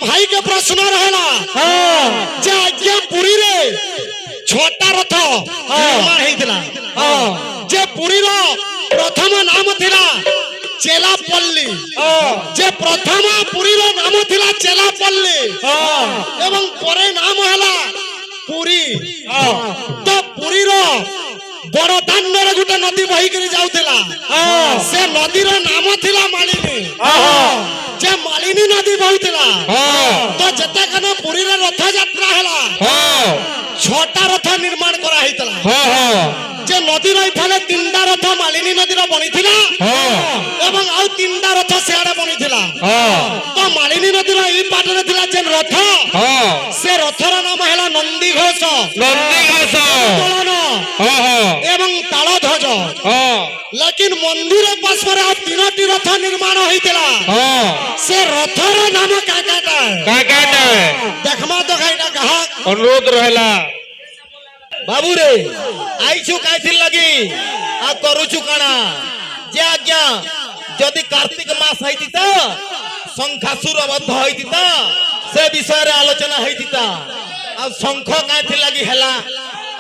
भाई के प्रश्न रहला जे आज्ञा पुरी रे छोटा रथ निर्माण हेतिला जे पुरी रो प्रथम नाम थिला चेलापल्ली जे प्रथम पुरी रो नाम थिला चेलापल्ली एवं परे नाम हला पुरी तो पुरी रो बड़ दांडरे गुटे नदी बही करी जाउथिला से नदी रो नाम थिला मालिनी जे मालिनी नदी बहुथिला तो जते कने पुरी रे रथ यात्रा हला छोटा रथ निर्माण करा हेतला जे नदी रो इफाले तीनटा रथ मालिनी नदी रो बनिथिला एवं आउ तीनटा रथ सेआडे बनिथिला तो मालिनी नदी रो ई पाटरे थिला जे रथ से रथर नाम हला नंदी घोष एवं तालध्वज लेकिन मंदिर पास पर आ तीनोटी रथ निर्माण होइतिला से रथर नाम काकाटा देखमा तो खाइटा कहा अनुरोध रहला बाबू रे आइछु काइथिल लगी आ करूछु काना जे आज्ञा जदि कार्तिक मास होइतिता शंखासुर बद्ध होइतिता से विषय रे आलोचना होइतिता आ शंख काइथिल लगी हैला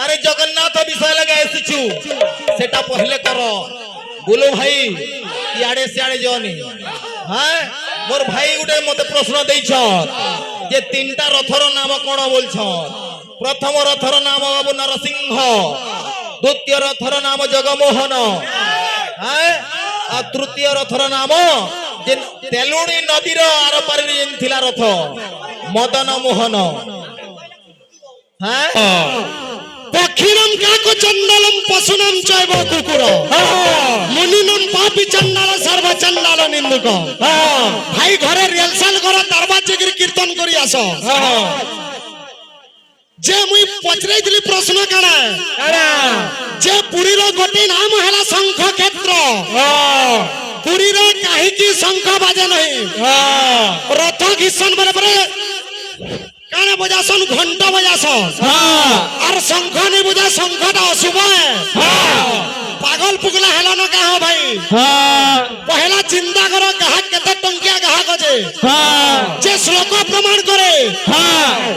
अरे जगन्नाथ विषय लगे आसीछु सेटा पहले करो बोलो भाई इआडे सिआडे जोनी हां मोर भाई गुटे मते प्रश्न दैछ जे तीनटा रथर नाम कोन बोलछ प्रथम रथर नाम बाबू नरसिंह द्वितीय रथर नाम जगमोहन हां आ तृतीय रथर नाम जे तेलुणी नदीर आर पारे जेन थिला रथ मदन मोहन हां पक्षिणम काको चंडालम पशुनम चैव कुकुर मुनिनम पापी चंडाल सर्व चंडाल निंदुक भाई घरे रिहर्सल करो दरवाजे गिर कीर्तन करी आसो जे मुई पचराई दिली प्रश्न काना जे पुरी रो गोटे नाम हला शंख क्षेत्र पुरी रो काहे की शंख बाजे नहीं रथ घिसन बरे काने बजासन घंटा बजासन और शंख नहीं बजा शंखटा अशुभ है पागल पुगला हेला न का हो भाई पहला चिंता करो कहा केते टंकिया कहा गजे जे श्लोक प्रमाण करे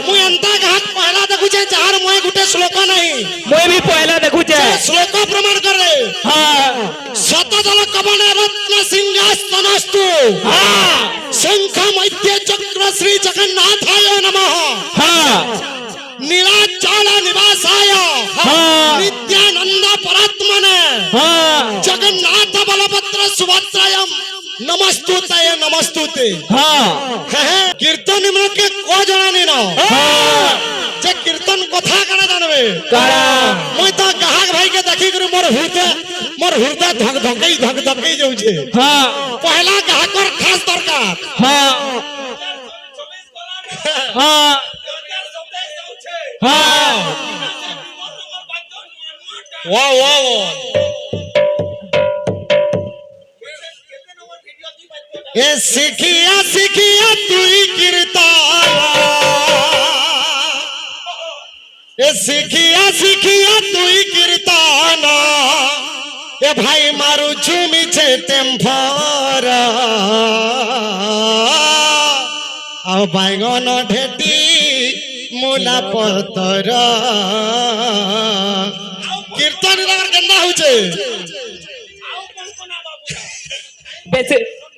मु अंता कहा पहला देखु जे चार मोय गुटे श्लोक नहीं मैं भी पहला देखु जे श्लोक प्रमाण करे शतदल कवने रत्न सिंहासनस्तु शंख मध्य चक्र श्री जगन्नाथाय नमः नीलाचल निवासाय नित्यानंद परात्मने जगन्नाथ बलभद्र सुभद्रायम नमस्तुते नमस्तुते कीर्तन निम्न के को जणानी न जे कीर्तन कथा काना जानबे मुई तो गाहक भाई के देखि कर मोर हृदय धक धकई जाउ छे पहला गाहकर खास दरकार वाह वाह ए सिखिया तुई कीर्तन ए सिखिया तुई कीर्तन ए भाई मारू झूमी छे टेम्फर आ बैगन ढेटी मूला पतर कीर्तन नगर गंदा होचे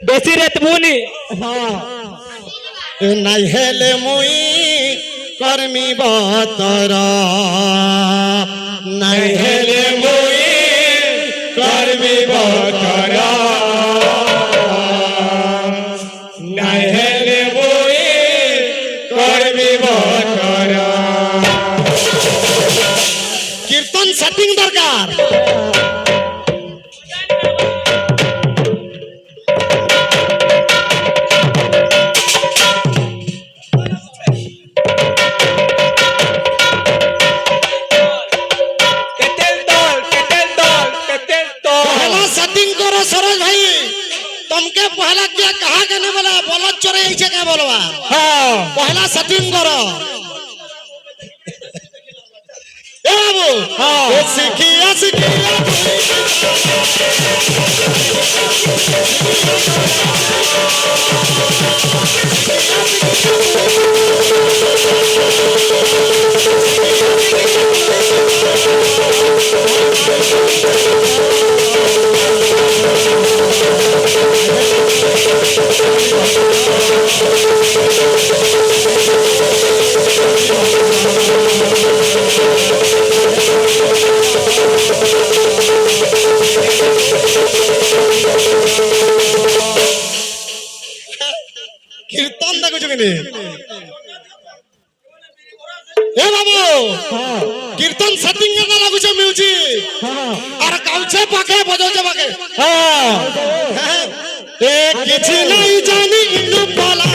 बेसी रेत मुनी नहीं हेले मुई कर्मी बतर नहीं हेले मुई कर्मी बतर नहीं हेले मुई कर्मी बतर कीर्तन सेटिंग दरकार सरोज भाई तुमके पहला क्या कहा के नहीं बोला बोलो चोरे ऐसे क्या बोलवा पहला सेटिंग करो ए बाबू सिखिया কীর্তন দেখছো কিনে এ বাবু কীর্তন সেটিং এ না লাগুছে মিউজিক আর গাউছে পাখে বজাউছে পাখে এ কিছু নাই জানি ইনু পালা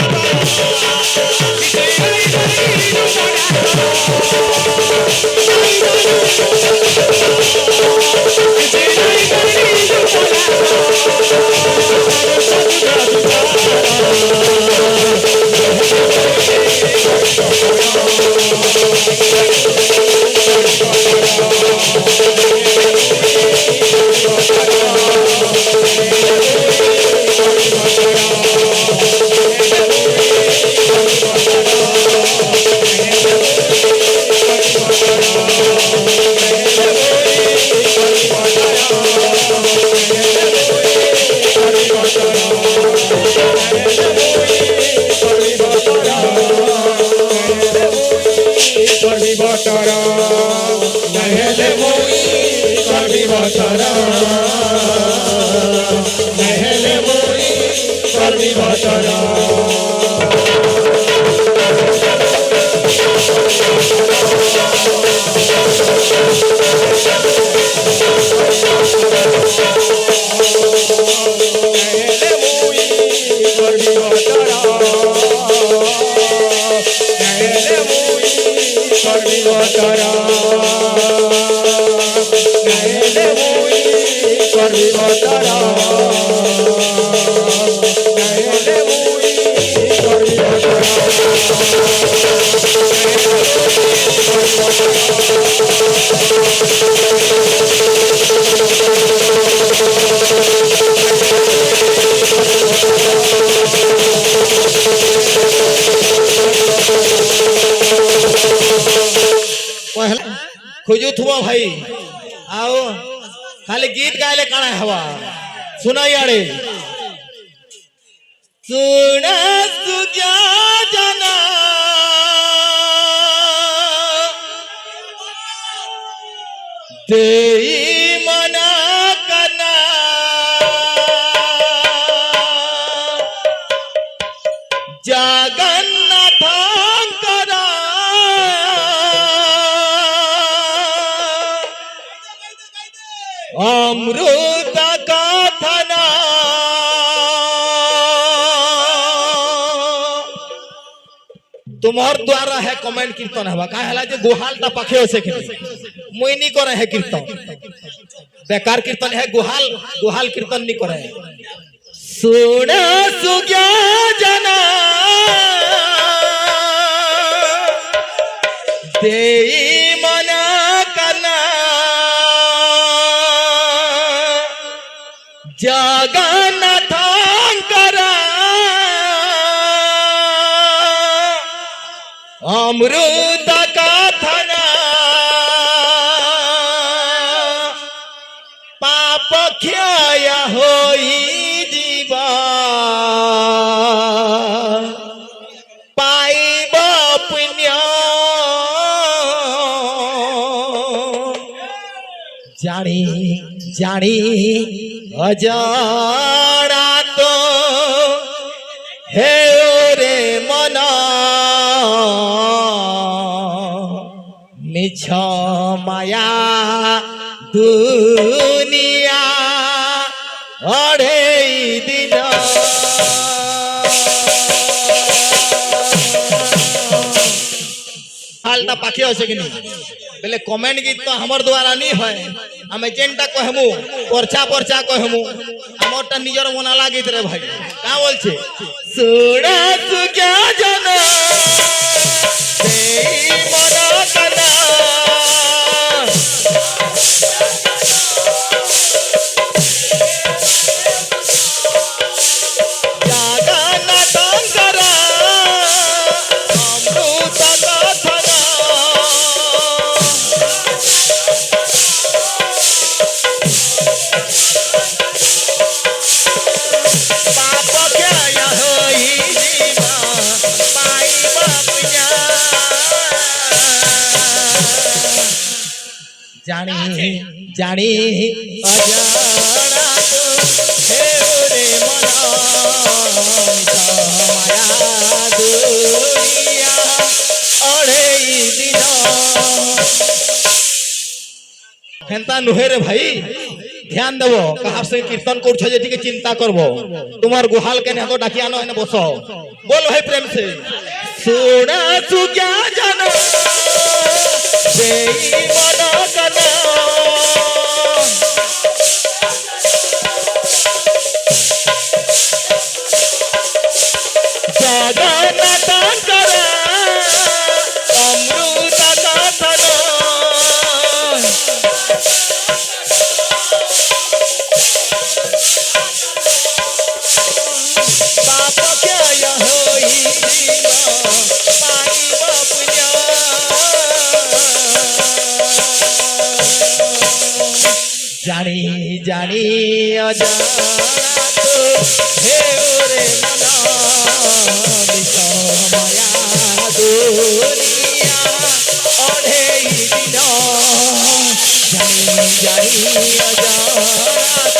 खोजू थुआ भाई आओ खाली गीत गायले काना हवा सुना यारे सुना सुजा जना देई मना कना जगन्नाथ करा अमृत कथना तुम्हार द्वारा है कमेंट कीर्तन हवा का हला जे गुहाल ता पाखे होसे के मुई नी करे है कीर्तन बेकार कीर्तन है गुहाल कीर्तन नी करे सुना सुग्या जना देई मना कना जगन्नाथ करा अमृत कथना पाप क्षय होई जीवा पाइब पुण्य जानी जानी अजाना तो हे रे मना मिछ माया दुनिया अढ़े दिन हालटा पाखी আছে कि नहीं बेले कमेंट गीत तो हमर द्वारा नहीं है हमें जेनटा कहमु परचा परचा कहमु हमरटा निजर मनाला गीत रे भाई का बोलछे सुना तू क्या जाना देई मना कना जगन्नाथ करा अमृत कथना जानी जानी अजाना तो हे रे मना ମାୟା ଦୁନିଆ ଅଢ଼େଇ ଦିନ হেনতা নুহে রে ভাই ধ্যান দেব কাহার সঙ্গে কীর্তন করছো যে টিকে চিন্তা করব তোমার গুহাল কেন এত ডাকি আনো এনে বসো বল ভাই প্রেম সে সোনা সুজ্ঞা জানো সেই মন কানা জগন্নাথ করা অমৃত কথন পাপ ক্ষয় হইব পাইব পুণ্য জানি জানি অজানাত হেউরে মন বিষ মায়া দুনিয়া অঢ়েই দিন জানি জানি অজানাত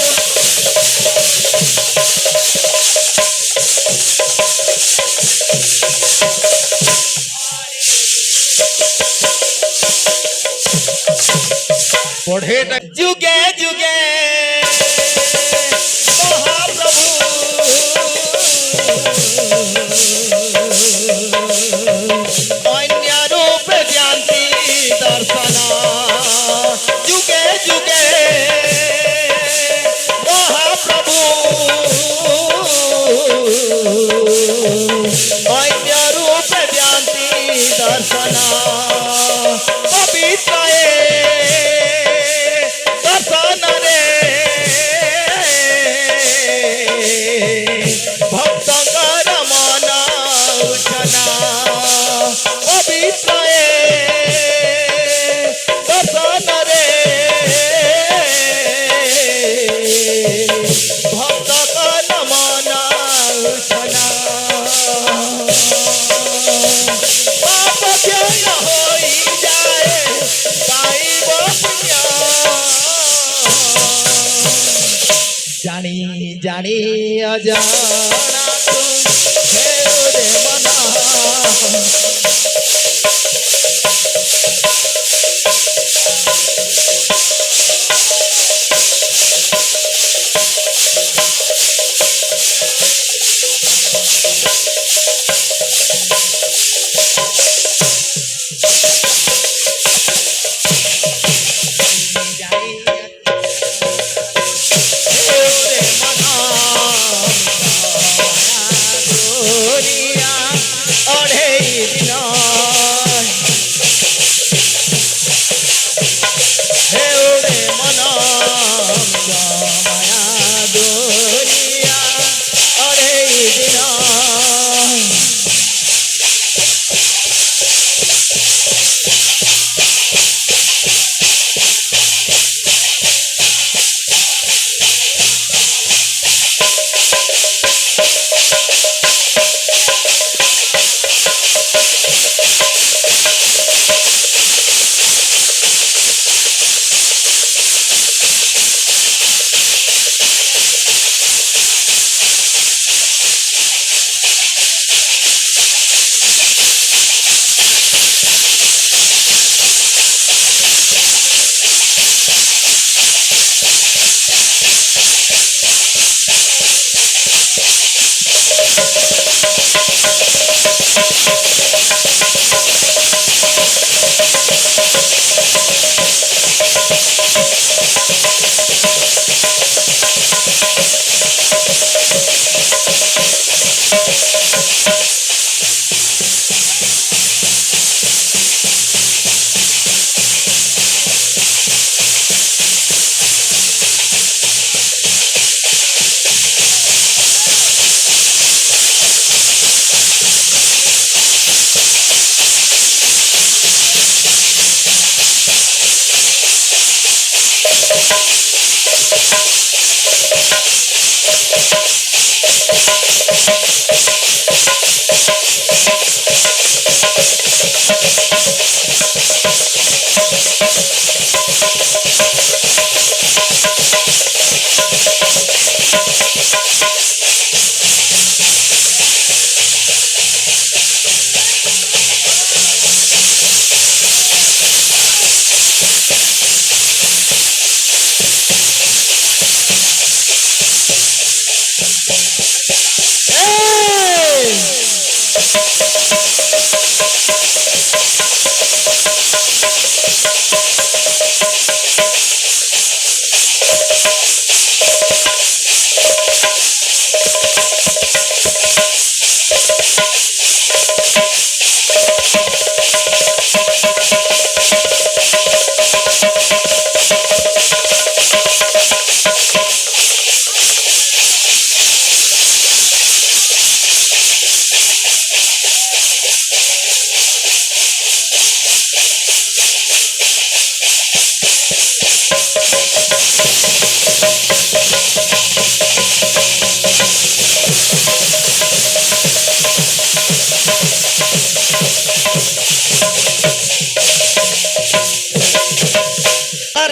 পড়ে যুগে যুগে মহাপ্রভু অন্য রূপে জ্ঞান্তি দর্শন যুগে যুগে মহাপ্রভু অন্য রূপে জ্ঞান্তি দর্শন পবিত্র দর্শন রে ভক্তঙ্কর মন উঠনা পবিত্র দর্শন রে ভক্তঙ্কর মন উঠনা পাপ ক্ষয় হই যায় পাইব পুণ্য জানি জানি অজানাত হেউরে মন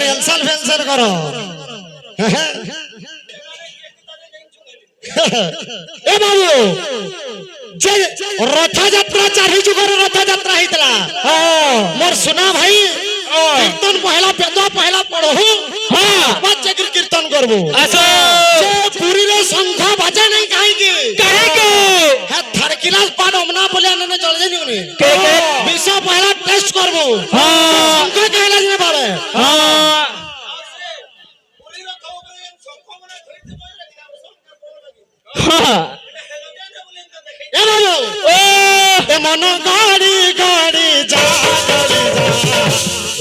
রেলসাল ফেলসাল করো এ বাবু যে রথযাত্রা চারি যুগর রথযাত্রা হইতলা মোর সোনা ভাই কীর্তন পহেলা বেদ পহেলা পড়হু বাদ চাকরি কীর্তন করবো আসো যে পুরীরে শঙ্খ বাজে নাই কাহিকি কাহিকে হ্যাঁ থার্ড ক্লাস পাঠ অমনা বলে আননে চলে যাই উনি কে কে বিশ্ব পহেলা টেস্ট করবো হ্যাঁ শঙ্খ কাহিলা জিনে পাবে হ্যাঁ হ্যাঁ এ বাবু ও এ মন গাড়ি গাড়ি যা গাড়ি যা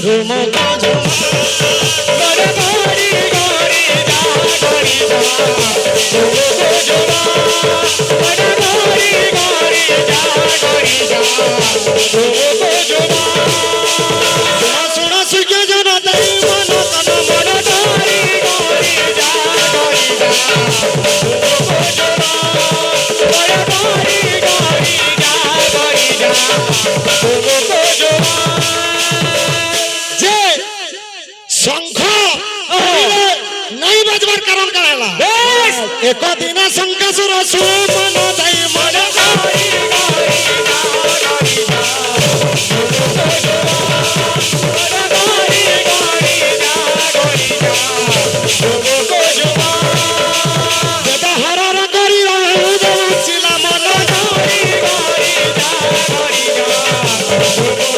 রুম গাজো গড় গড়ি গড়ি যা গড়ি যা গো জোড়া গড় গড়ি গড়ি যা গড়ি যা গো জোড়া সোনা সুখে জন দেই মন তন মন গড় গড়ি গড়ি যা গড়ি যা গো জোড়া গড় গড়ি গড়ি যা গড়ি যা গো জোড়া যে শঙ্খ পুরীরে নাই বাজবার কারণ কার হেলা বেশ এক দিন শঙ্কাসুর সুমন দেই মন গড়ি গড়ি যা গড়ি যা গড়ি গড়ি যা গড়ি যা গো জোড়া বেদ হরর করি রহুছিল মন গড়ি গড়ি যা গড়ি যা গো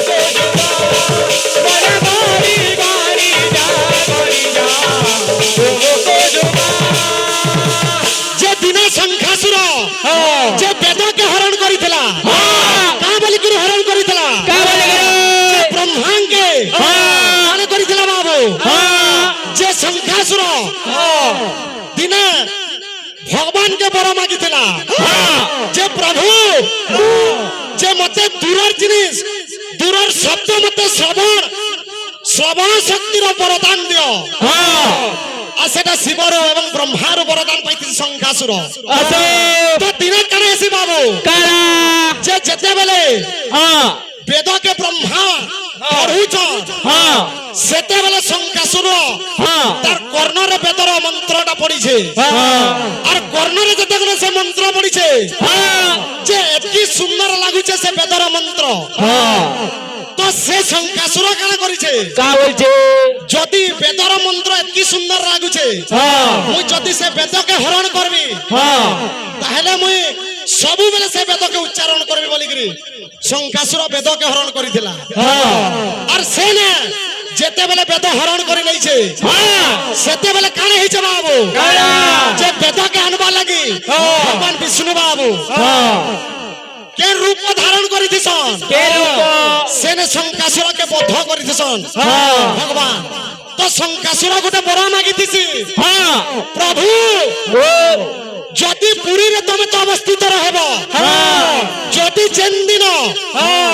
জোড়া গড়ি গড়ি যা গড়ি যা গো জোড়া যে দিন শঙ্কাসুর হ্যাঁ যে বেদকে হরণ করিଥିଲା হ্যাঁ কা বলি করে হরণ করিଥିଲା কা বলে যে ব্রহ্মাঙ্গে হ্যাঁ হরণ করিଥିଲା বাবু হ্যাঁ যে শঙ্কাসুর হ্যাঁ দিনে ভগবানকে বর মাগিଥିଲା যে প্রভু যে মতে দূরের জিনিস দূরের শব্দ মতে শ্রবণ শক্তির বরদান দিও আর সেটা শিবর এবং ব্রহ্মার বরদান পাইছিল শঙ্কাসুর আসো তো দিনে কানে আসি বাবু কারা যে যেতেবেলে হ্যাঁ বেদকে ব্রহ্মা পড়ুছ হ্যাঁ সেতেবেলে শঙ্কাসুর হ্যাঁ তার কর্ণরে বেদর মন্ত্রটা পড়িছে হ্যাঁ আর কর্ণরে যেতেবেলে সে মন্ত্র পড়িছে হ্যাঁ যে এতকি সুন্দর লাগুছে সে বেদর মন্ত্র হ্যাঁ তো সে শঙ্কাসুর কানা করিছে কা বলছে যদি বেদর মন্ত্র এতকি সুন্দর লাগুছে হ্যাঁ মুই যদি সে বেদকে হরণ করবি হ্যাঁ তাহলে মুই ସବୁବେଳେ ସେ ବେଦକେ ଉଚ୍ଚାରଣ କରିବି ବୋଲିକିରି ଶଙ୍କାସୁର ବେଦକେ ହରଣ କରିଥିଲା হ্যাঁ আর সে না যেতেবেলে বেদ হরণ করে নেইছে হ্যাঁ সেতেবেলে কানে হইছে বাবু কারা যে বেদকে আনবা লাগি ভগবান বিষ্ণু বাবু হ্যাঁ কে রূপ ধারণ করিছিসন কে রূপ সেনে শঙ্কাসুরকে বদ্ধ করিছিসন হ্যাঁ ভগবান তো শঙ্কাসুর গোটে বড় মাগিতিছি হ্যাঁ প্রভু ও যদি পুরীরে তুমি তো অবস্থিত রহব হ্যাঁ যদি যেন দিন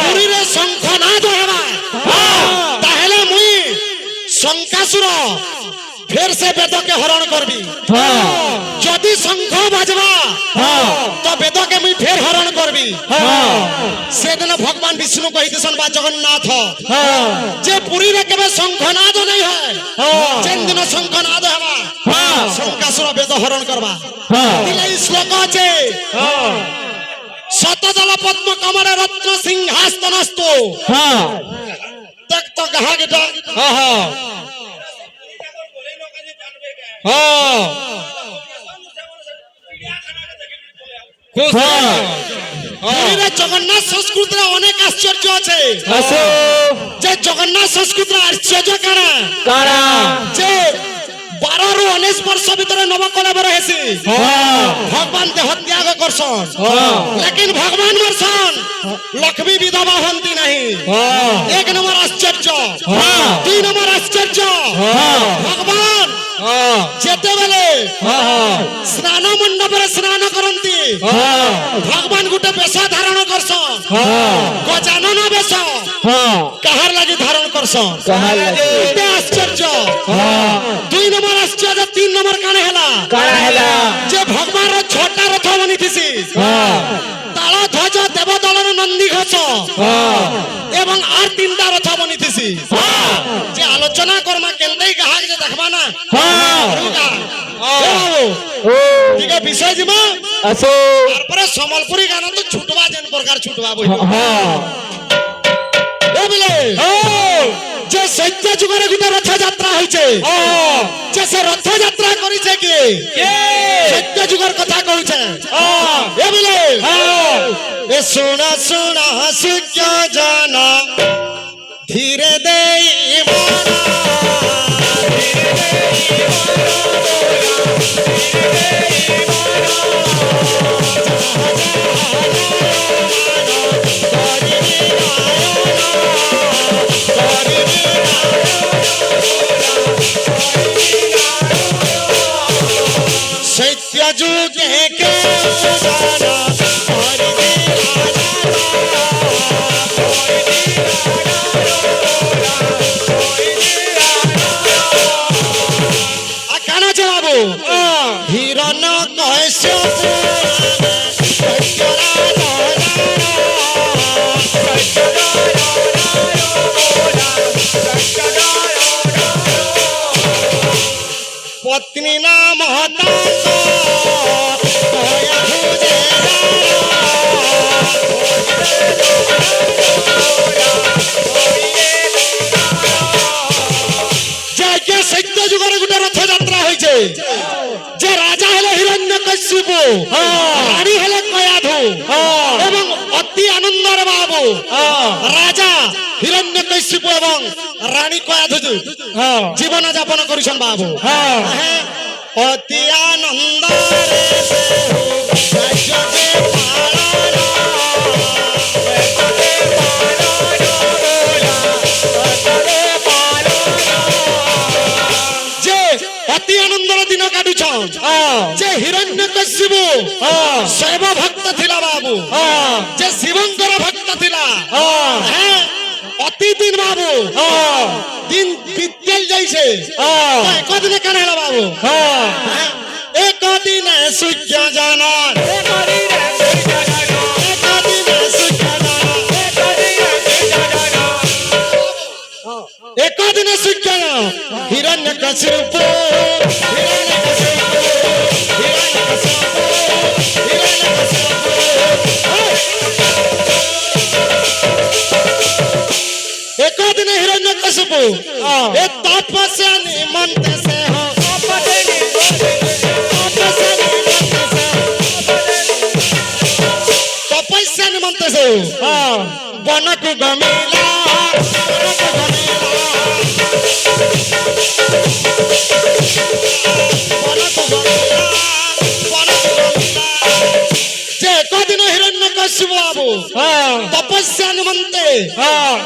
পুরীরে শঙ্খনাদ হেবা তাহলে মুই শঙ্কাসুর ফের সে বেদকে হরণ করবি হ্যাঁ যদি শঙ্খ বাজবা হ্যাঁ তো বেদকে মুই ফের হরণ করবি হ্যাঁ সেদিন ভগবান বিষ্ণু কহিতেছেন বা জগন্নাথ হ্যাঁ যে পুরীরে কেবে শঙ্খনাদ নাই হয় হ্যাঁ যেন দিন শঙ্খনাদ হেবা হ্যাঁ শঙ্কাসুর বেদ হরণ করবা হ্যাঁ দিলে এই শ্লোক আছে হ্যাঁ শতদল পদ্ম কমলে রত্ন সিংহাসনস্তু হ্যাঁ দেখ তো গাহা গেটা হ্যাঁ হ্যাঁ হ্যাঁ খুশ পুরীর জগন্নাথ সংস্কৃতির অনেক আশ্চর্য আছে আসো যে জগন্নাথ সংস্কৃতির আশ্চর্য কানা কারা যে 12 ରୁ 19 ବର୍ଷ ଭିତରେ ନବକଳେବର ହେସି ଭଗବାନ ଦେହ ତ୍ୟାଗ କରସନ୍ ଲେକିନ ଭଗବାନ ମରସନ୍ ଲକ୍ଷ୍ମୀ ବିଧବା ହନ୍ତି ନାହିଁ ଏକ ନମ୍ବର ଆଶ୍ଚର୍ଯ୍ୟ ଦୁଇ ନମ୍ବର ଆଶ୍ଚର୍ଯ୍ୟ ଭଗବାନ ଯେତେବେଳେ ସ୍ନାନ ମଣ୍ଡପରେ ସ୍ନାନ କରନ୍ତି ଭଗବାନ ଗୋଟେ ବେଶ ଧାରଣ କରସନ୍ ଗଜାନନ ବେଶ କାହାର ଲାଗି ଧାରଣ କରସନ୍ ଏତେ ଆଶ୍ଚର୍ଯ୍ୟ দুই নম্বর আশ্চর্য তিন নম্বর কানে হেলা যে ভগবান ছটা রথ বনিথিসি তাল ধ্বজ দেবদলন নন্দী ঘোষ এবং আর তিনটা রথ বনিথিসি যে আলোচনা করমা কেনতেই গাহাক যে দেখবা না ঠিক আছে বিষয় যিমা আসো তারপরে সম্বলপুরী গান তো ছুটবা যেন প্রকার ছুটবা বই বুঝলে যে সত্য যুগের গোটে রথযাত্রা হয়েছে যে সে রথযাত্রা করেছে কি সত্য যুগের কথা কହୁছে এ বলে এ শোনা শোনা সূর্য জানা ধীরে দেই মানা সত্য যুগে কে জানা কেন জবাবু হিরণ কশ্যপ পত্নী নাম হতান্ত সত্য যুগের গোটে রথযাত্রা হয়েছে যে রাজা হলে হিরণ্যকশিপ রানী হলে কয়াধু এবং অতি আনন্দর বাবু রাজা হিরণ্যকশিপ এবং রানী কয়াধু জীবন যাপন করেছেন বাবু অতি আনন্দরে যে অতি আনন্দর দিন কাটুছন যে হিরণ্যকশিপ শৈব ভক্ত থিলা বাবু যে শিবঙ্কর ভক্ত থিলা অতি দিন বাবু দিন বিতেল যাইছে একদিনে কেন হেলা বাবু একদিনে সূর্য জানার একদিনে সূর্য হিরণ্যকশিপ একদিনে হিরণ্যকশিপ এ তপস্যা নিমন্তে সে হো তপস্যা নিমন্তে সে বনকু গমিলা যে কদিন হিরণ্যকশিপ বাবু তপস্যা নিমন্তে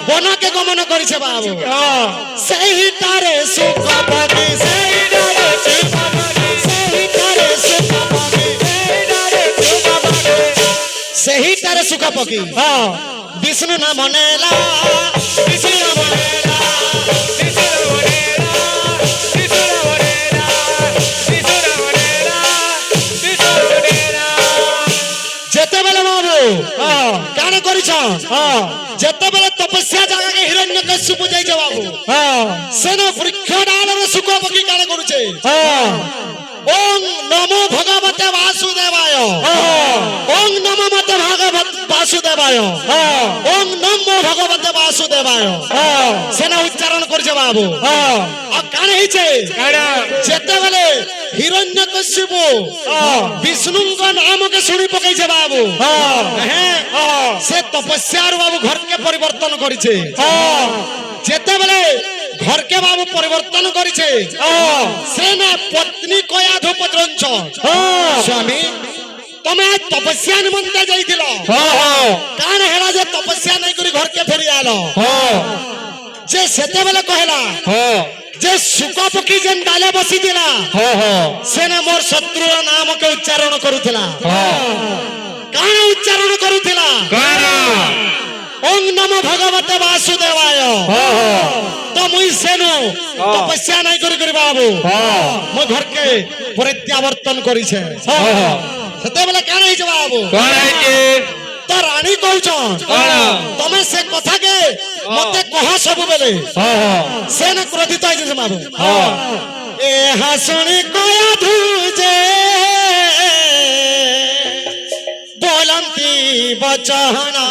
বনকে গমন করেছে বাবু সেইটারে সুখ পাবি সেইটারে সুখ পকি বিষ্ণু না মনেলা বিষ্ণু না মনেলা যেতেবেলে বাবু কানে করিছ যেতেবেলে তপস্যা জায়গাকে হিরণ্যকশিপ যাইছে বাবু সেন বৃক্ষ ডালরে সুখ পকি কানে করুছে ওং নমো ভগবতে বাসুদেবায় ওং নমো মতে ভগবত বাসুদেবায় ওং নমো ভগবতে বাসুদেবায় সেনা উচ্চারণ করছে বাবু আর কান হইছে যেতেবেলে হিরণ্যকশিপু বিষ্ণুঙ্ক নামকে শুনি পকাইছে বাবু হ্যাঁ সে তপস্যার বাবু ঘরকে পরিবর্তন করেছে যেতেবেলে ঘরকে বাবু পরিবর্তন করেছে সে না পত্নী কয়াধু পত্রঞ্চ স্বামী তুমি আজ তপস্যা নিমন্তে যাইছিল কান হেলা যে তপস্যা নাই করি ঘরকে ফেরি আল যে সেতেবেলে কহেলা যে সুখ পক্ষী যেন ডালে বসিছিলা সে না মোর শত্রুর নামকে উচ্চারণ করুছিলা কান উচ্চারণ করুছিলা ওং নমো ভগবতে বাসুদেবায় তো মুই সেনু তপস্যা নাই করি করি বাবু মো ঘরকে প্রত্যাবর্তন করিছে সেতেবেলে কান হইছে বাবু তো রানী কହୁছন তুমি সে কথাকে মতে কহ ସବୁবেলে সে না ক্রোধিত হইছে বাবু এ হাসুনি কয়া ধুজে बोलंती बचहना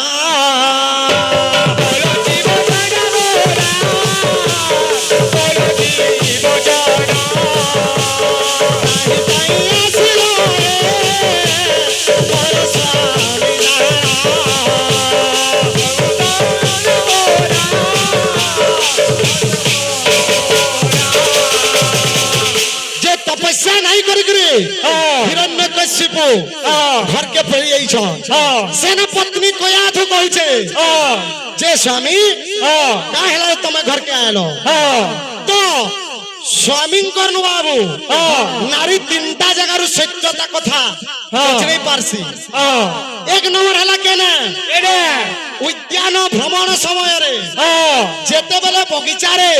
तपस्या नहीं करी करी हिरण्यकशिपु घर के फेरी आइछन सेना पत्नी कयाथु कहिছে जे स्वामी काहेला तमे घर के आलो तो स्वामी करनु बाबू नारी तीनटा जगह सत्यता कथा बुझनै पारसी एक नंबर हला केने उद्यान भ्रमण समय रे जेते बेले बगीचा रे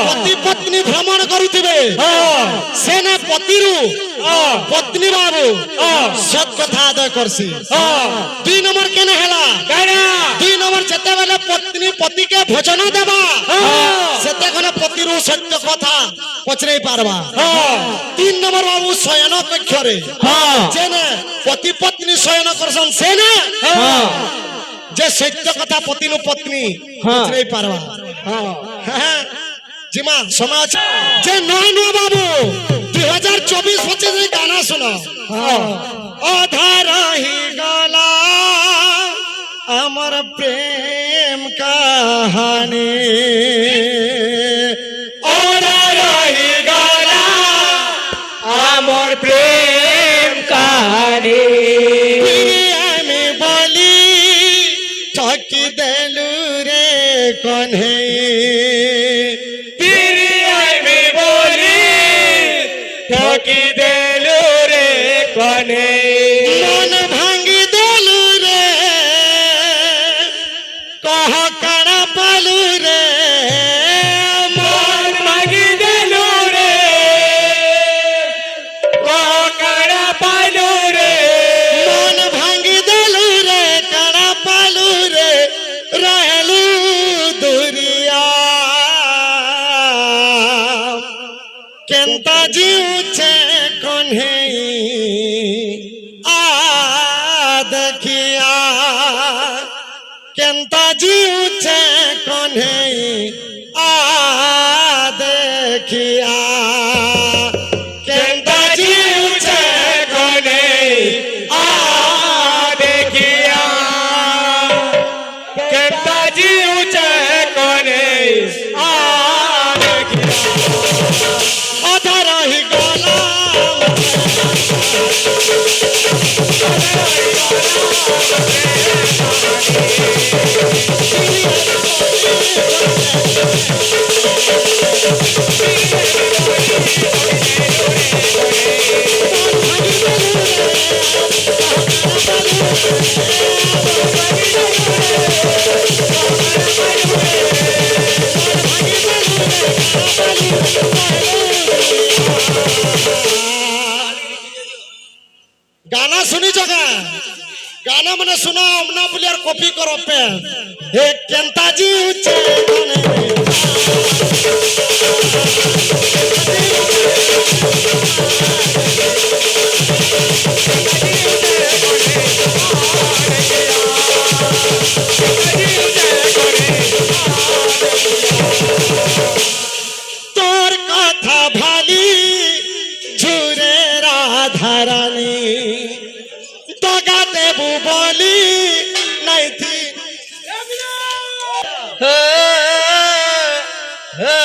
पति पत्नी भ्रमण करुथिबे सेने पतिरु पत्नी बाबू सत कथा आदय करसी दुई नंबर केने हला दुई नंबर जेते बेले पत्नी पति के भोजन देबा सेते खने पतिरु सत्य कथा पचरै पारबा तीन नंबर बाबू शयन कक्ष रे जेने पति पत्नी शयन करसन सेने जे सत्य कथा पतिनु पत्नी पचरै पारबा जिमा समाज जे नय नय बाबू 2024-25 गाना सुनो आधार ही गाला अमर प्रेम कहानी आधार ही गाला अमर प्रेम कहानी में बोली ठकी देलू रे कन्हे ठकी देलू रे कने मन भांगी देलू रे कह कणा पालू रे मन भांगी देलू रे कह कणा पालू रे मन भांगी देलू रे कणा पालू रे रहलू दुरिया केंता जीउछे कन्हे आ देखिया केंता जीउछे कन्हे आ देखिया केंता जीउछे कने आ देखिया केता जीव कने आ देखिया अधर ही गला गाना सुनी जगह गाना मने सुना अमना पुलियर कॉपी करो पे हे केंता जी उच्चे गाने হে,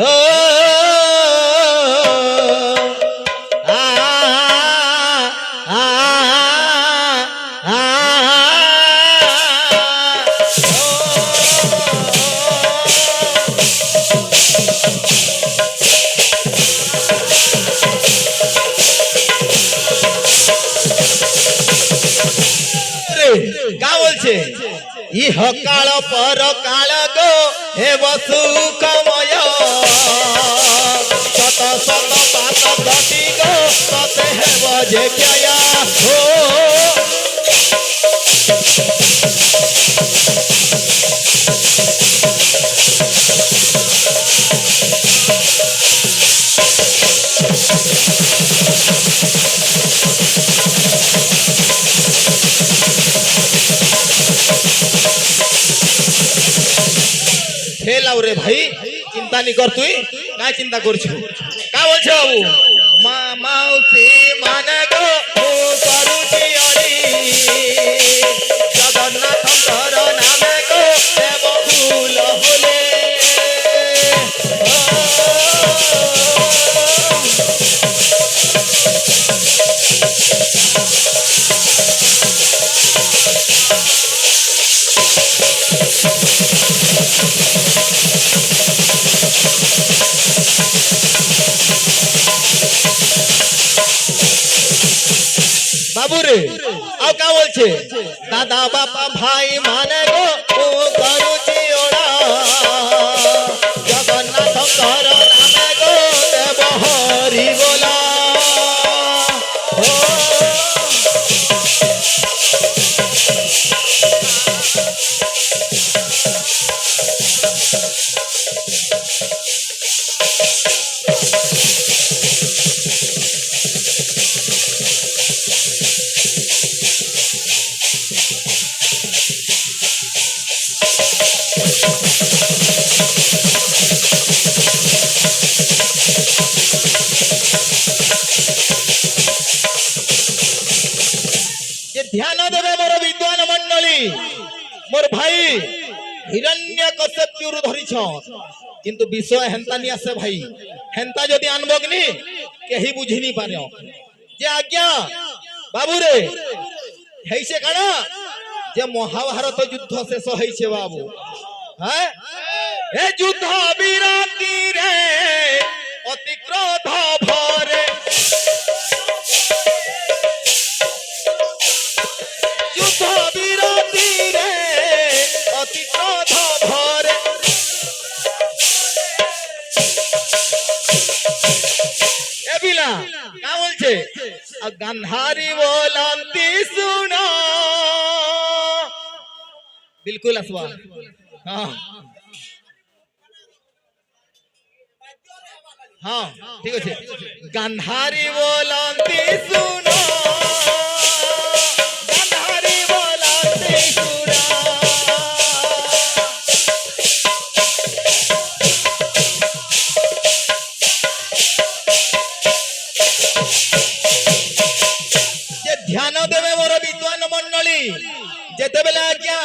ও, আ, আ, আ, কা বলছে ইহ কাল পর কাল গো হে বসু কময় শত শত পাত ঘটি গো ততে হেব যে ক্ষয় ও ফেলাও রে ভাই চিন্তা নি কর তুই কাই চিন্তা করছো কা বলছো বাবু মা মাউসি মানে গো ও করুচি অনি জগন্নাথঙ্কর নামে গো দেব ফুল হলে বাবু রে আও কা বলছে দাদা বাপা ভাই মানে গো ও করুচি ওড়া জগন্নাথঙ্কর নামে গো দেব হরি গোলা ও যে ধ্যান দেবে মোর বিদ্বান মন্ডলী মোর ভাই হিরণ্য কশ্যপু ধরিছ কিন্তু বিষয় হেন্তা নি আসে ভাই হেন্তা যদি আনবগনি কেহি বুঝিনি পারে যে আজ্ঞা বাবু রে হেইছে কানা যে মহাভারত যুদ্ধ শেষ হইছে বাবু হ্যাঁ এ যুদ্ধ বিরাতি রে অতি ক্রোধ ভরে যুদ্ধ বিরতি রে অতি ক্রোধ ভরে এবিলা কা বলছে গান্ধারী বলন্তি শুনো বিলকুল আসবা হ্যাঁ হ্যাঁ ঠিক আছে গান্ধারী বলন্তি শুনো গান্ধারী বলন্তি শুনো যে ধ্যান দেবে মোর বিদ্বান মন্ডলী যেতেবেলে আজ্ঞা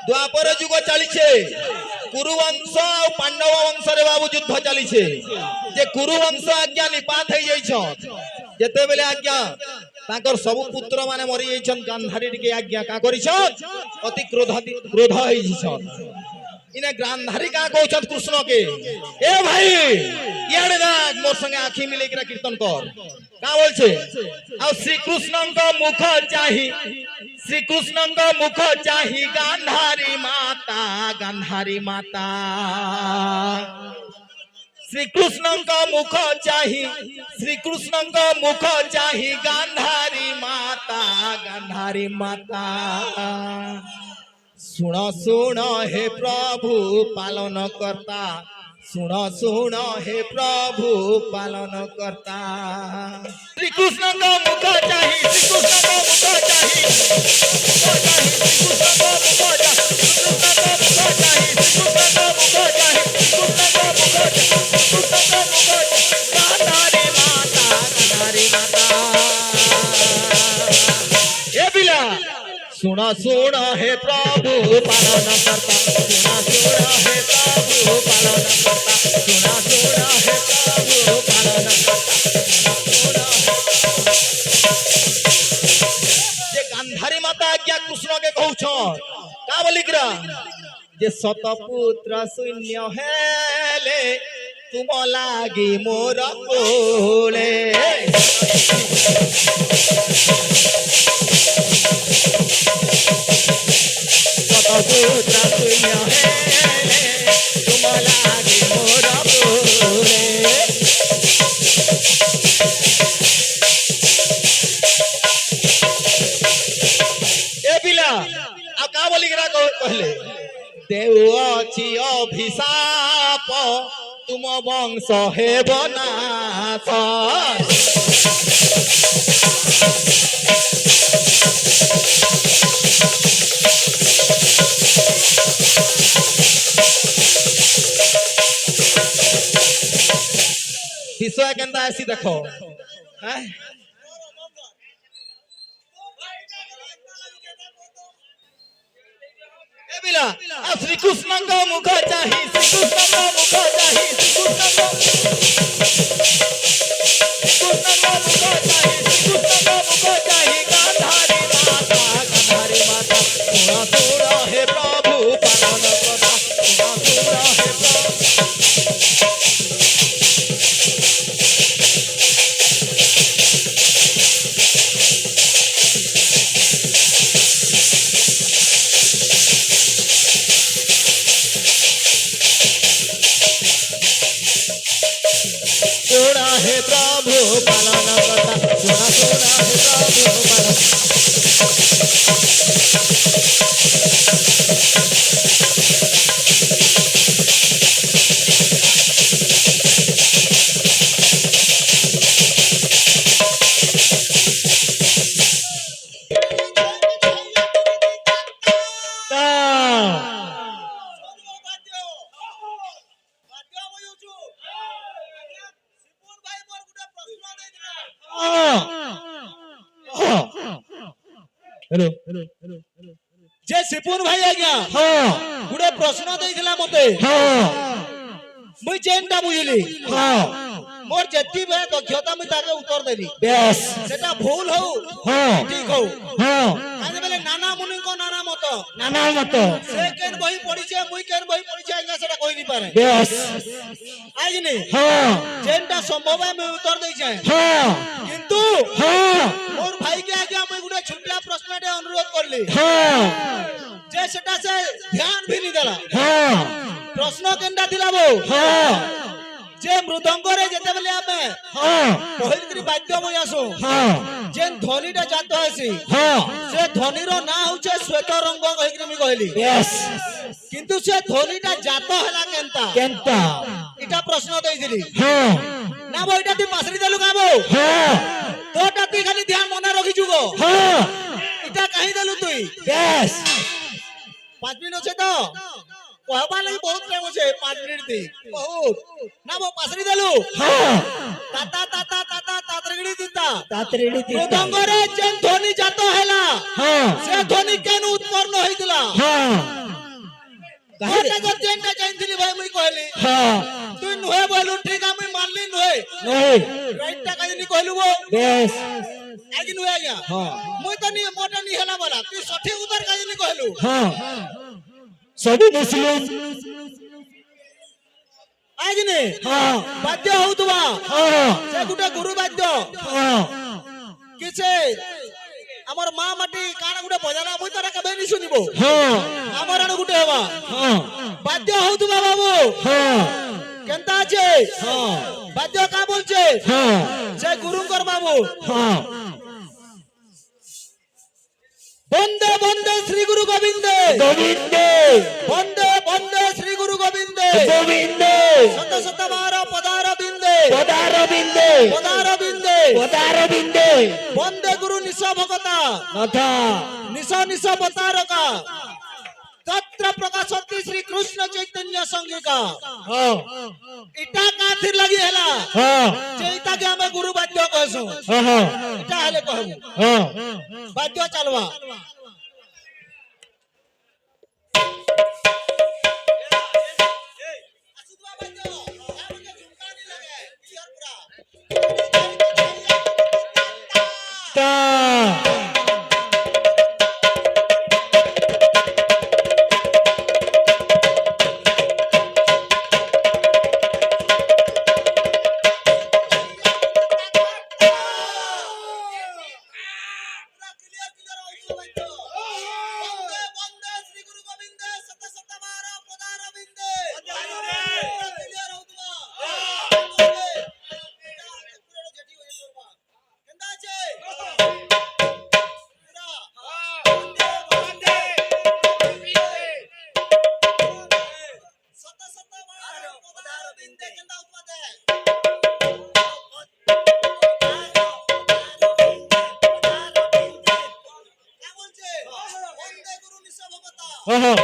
দ্বাপর যুগ চালিছে কুরু বংশ আর পাণ্ডব বংশরে বাবু যুদ্ধ চালিছে যে কুরু বংশ আজ্ঞা নিপাত হয়ে যাইছ যেতেবেলে আজ্ঞা তাঙ্কর সবু পুত্র মানে মরি যাইছন গান্ধারী টিকে আজ্ঞা কা করিছন অতি ক্রোধ হয়ে যাইছন ইনে গান্ধারী কা কইছন কৃষ্ণ কে এ ভাই ইয়াড়ে দেখ মোর সঙ্গে আখি মিলে কিরা কীর্তন কর কা বলছে আর শ্রীকৃষ্ণଙ୍କ মুখ চাহি শ্রীকৃষ্ণଙ୍କ মুখ চাহি গান্ধারী মাতা গান্ধারী মাতা শ্রীকৃষ্ণଙ୍କ মুখ চাহি শ্রীকৃষ্ণଙ୍କ মুখ চাহি গান্ধারী মাতা গান্ধারী মাতা শুণ শুণ হে প্রভু পালন কর্তা শুণ শুণ হে প্রভু পালন কর্তা শ্রীকৃষ্ণଙ୍କ মুখ চাহি শ্রীকৃষ্ণଙ୍କ মুখ চাহি শুণ सुना सुना हे प्रभु पालन करता सुना सुना हे प्रभु पालन करता सुना सुना हे प्रभु पालन करता जे गांधारी माता आज्ञा कृष्ण के कहूछ का बोलिकरा जे शतपुत्र शून्य हेले तुम लागी मोर कोले शतपुत्र शून्य हेले तुम लागी मोर कोले ए पिला आ का बोलिकरा कहले देव अछि अभिशाप तुम वंश हेब नाथ विषय केनता आसी देखो हैं ए बिला श्री कृष्ण को मुख चाहि श्री कृष्ण को मुख चाहि श्री कृष्ण को मुख चाहि गांधारी माता सुना सुना हे प्रभु पालन करता सुना सुना हे प्रभु सुना हे प्रभु पालन करता सुना सुना हे प्रभु पालन हेलो जे सिपुन भाई आज्ञा हां गुडे प्रश्न देइथिला मते हां मुई जेनटा बुझिली हां मोर जत्ती बे दक्षता मुई ताके उत्तर देली बेस सेटा भूल हो हां ठीक हो हां काजे बेले नाना मुनि को नाना मत से केन बही पढिछे मुई केन बही पढिछे आज्ञा सेटा कहि नी पारे बेस आइनी हां जेनटा संभव है मैं उत्तर देइ जाय हां किंतु हां मोर भाई के आज्ञा मुई गुडे छुटिया प्रश्नटे अनुरोध करली हां जे सेटा से ध्यान भी नी देला हां प्रश्न केनटा थिला बो हां जे मृदंग रे जेते बेले आमे हां पहिल करी वाद्य बय आसो हां जेन ध्वनिटा जात आसी हां से ध्वनिरो ना होचे श्वेत रंग कहि मी कहली यस किंतु से ध्वनिटा जात हला केनता इटा प्रश्न देइदिली हां ना बो इटा तू पासरी देलु काबो हां तोटा तू खाली ध्यान मने रखि जुगो हां इटा कहि देलु तुई यस 5 मिनिट छे तो कहबा लगी बहुत प्रेम छे 5 मिनिट दी बहुत ना वो पासरी देलु हां ताता तातरगड़ी दिता मृदंग रे जेन ध्वनि जातो हैला हां से ध्वनि केन उत्पन्न होइतला हां काहे जब जेनटा जाइनथिली भाई मुई कहली हां तू नहे बोलु ठीक आ मुई मानली नहे राइटटा काहे नी कहलु वो बेस आजि नहे आया हां मुई तो नी मोटा नी हैला बोला तू सठिक उत्तर काहे नी कहलु हां सभी मुस्लिम आज ने हां वाद्य होतबा हां से गुटे गुरु वाद्य हां किसे हमर मां माटी काना गुटे बजाना मुई तोरा कबे नी सुनिबो हां हमर आन गुटे हवा हां वाद्य होतबा बाबू हां केनता छे हां वाद्य का बोलछे हां से गुरुकर बाबू हां बंदे बंदे श्री गुरु गोविंदे गोविंदे बंदे बंदे श्री गुरु गोविंदे गोविंदे सत सत बार पदार बिंदे बंदे गुरु निशा भगता कथा निशा निशा बतारका तत्र प्रकाशति श्री कृष्ण चैतन्य संगिका हां इटा काथिर लगी हैला हां चैता के हमें गुरु वाद्य कहसु हां इटा हले कहबो हां वाद्य चलवा ओहो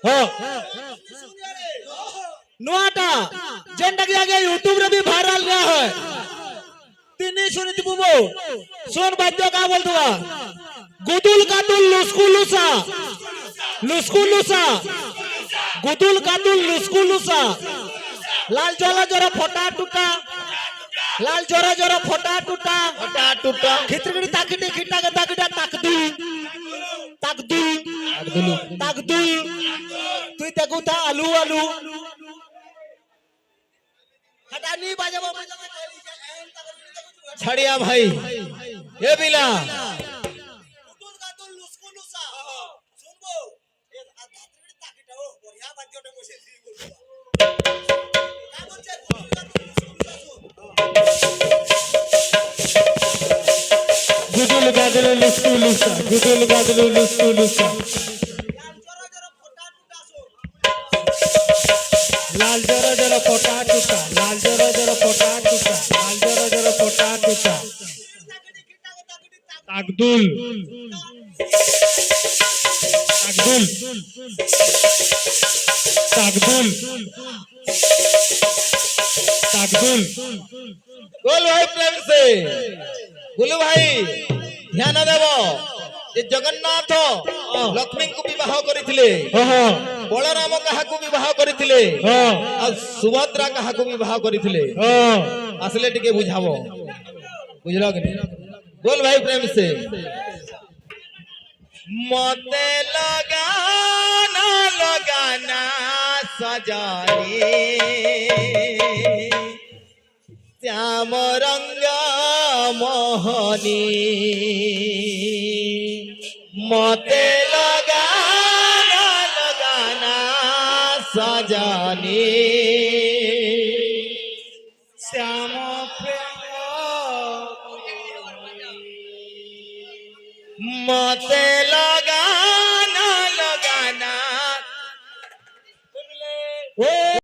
हो नुआटा जेंटा के आगे यूट्यूब रे भी वायरल रहा है तिनी सुनित बुबो सुन बाद्य का बोल दुआ गुदुल कातुल लुस्कु लुसा गुदुल कातुल लुस्कु लुसा लाल जोरा जोरा फटा टूटा लाल जोरा जोरा फटा टूटा फटा टूटा खिचड़ी ताकिटे खिटा के ताकिटा ताकदुल তুই দেখো তা আলু আলু हटानी बाजाबो छड़िया भाई ये बिला गुदुल गादुल लुस्कु लुसा गुदुल गादुल लुस्कु लुसा लाल जरा जरा फोटा टूटा लाल जरा जरा फोटा टूटा लाल जरा जरा फोटा टूटा ताकदुल ताकदुल ताकदुल बोल भाई प्रेम से बोलो भाई ध्यान देव जे जगन्नाथ लक्ष्मी को विवाह करिथिले ओहो बलराम काहाकू विवाह करिथिले हो आ सुभद्रा काहाकू विवाह करिथिले हो असले टिके बुझाबो बुझलो कि नहीं बोल भाई प्रेम से मते लगाना सजानी श्याम रंग मोहनी मते लगाना सजानी श्याम प्रेम मते